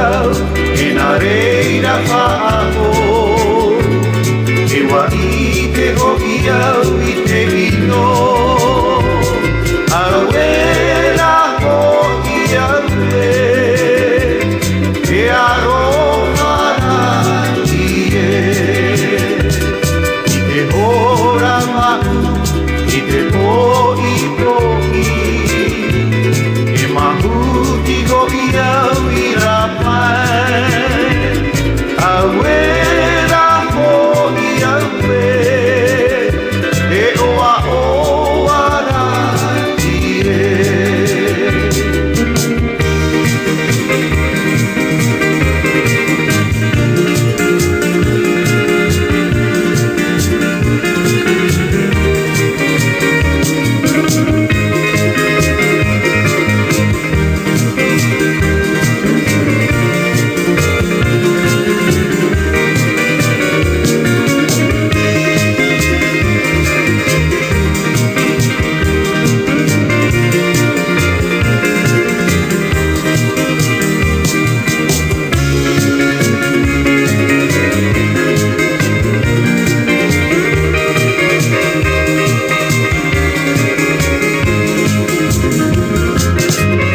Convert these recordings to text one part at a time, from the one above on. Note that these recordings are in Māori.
iau e nā reira whaako. E wa i te ho iau i te ino, aroera ho iau e aroha i e. I te hora mahu, i te poi poi, e mahu ti ho iau i rapai. Awera ho iau e oa oa ra i e.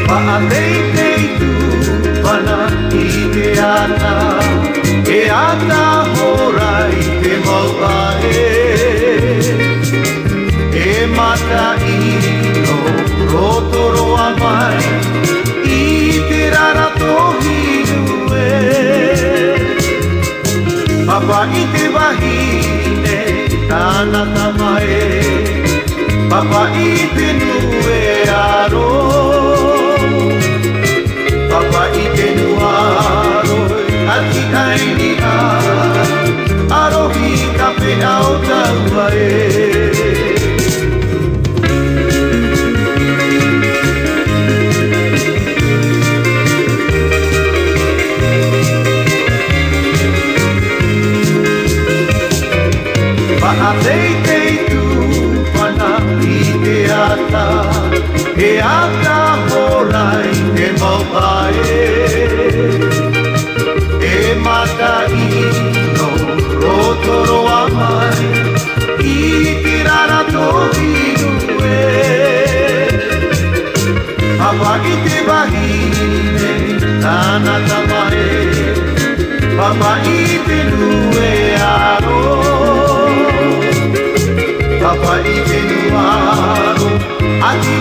Pa'atei tu pana i te ana, e ata hora i te mauae. E mata i no rotoroa mai, i te rara tohi nue. Papa i te wahine, tāna tamae, papa i te nue aro. Papa i te nuaro, ati aini a, arohi ka pe au taua e. Pa'atei tu pana i te ata, e ata hora i te mauae. E mata i no rotoroa mai, i te rara tohi nue. Papa i te wahine, tāna tamae, papa i te nue aro. Papa i te nuaro, ati